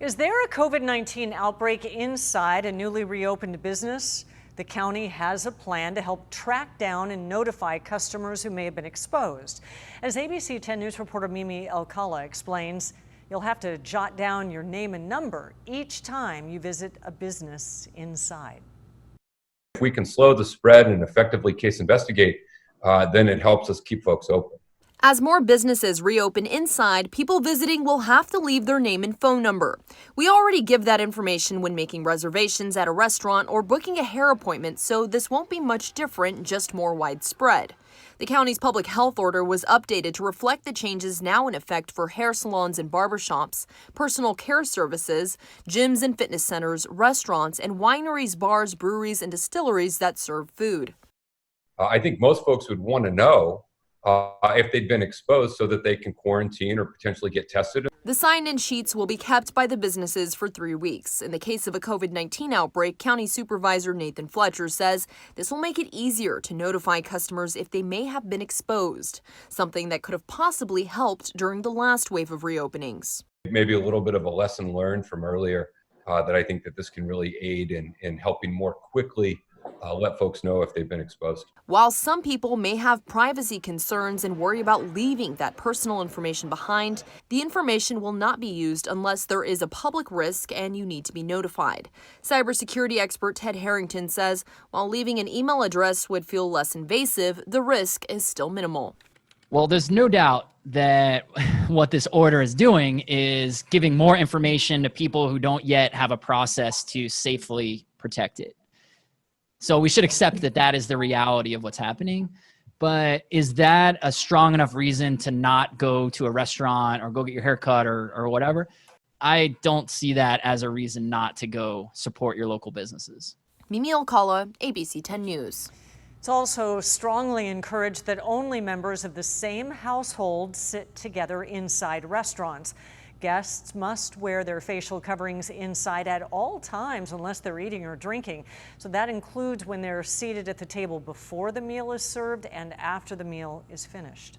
Is there a COVID-19 outbreak inside a newly reopened business? The county has a plan to help track down and notify customers who may have been exposed. As ABC 10 News reporter Mimi Alcala explains, you'll have to jot down your name and number each time you visit a business inside. If we can slow the spread and effectively case investigate, then it helps us keep folks open. As more businesses reopen inside, people visiting will have to leave their name and phone number. We already give that information when making reservations at a restaurant or booking a hair appointment, so this won't be much different, just more widespread. The county's public health order was updated to reflect the changes now in effect for hair salons and barbershops, personal care services, gyms and fitness centers, restaurants, and wineries, bars, breweries, and distilleries that serve food. I think most folks would want to know if they'd been exposed so that they can quarantine or potentially get tested. The sign-in sheets will be kept by the businesses for 3 weeks. In the case of a COVID-19 outbreak, County Supervisor Nathan Fletcher says this will make it easier to notify customers if they may have been exposed, something that could have possibly helped during the last wave of reopenings. Maybe a little bit of a lesson learned from earlier that I think that this can really aid in helping more quickly let folks know if they've been exposed. While some people may have privacy concerns and worry about leaving that personal information behind, the information will not be used unless there is a public risk and you need to be notified. Cybersecurity expert Ted Harrington says while leaving an email address would feel less invasive, the risk is still minimal. Well, there's no doubt that what this order is doing is giving more information to people who don't yet have a process to safely protect it. So we should accept that that is the reality of what's happening. But is that a strong enough reason to not go to a restaurant or go get your hair cut or whatever? I don't see that as a reason not to go support your local businesses. Mimi Alcala, ABC 10 News. It's also strongly encouraged that only members of the same household sit together inside restaurants. Guests must wear their facial coverings inside at all times unless they're eating or drinking. So that includes when they're seated at the table before the meal is served and after the meal is finished.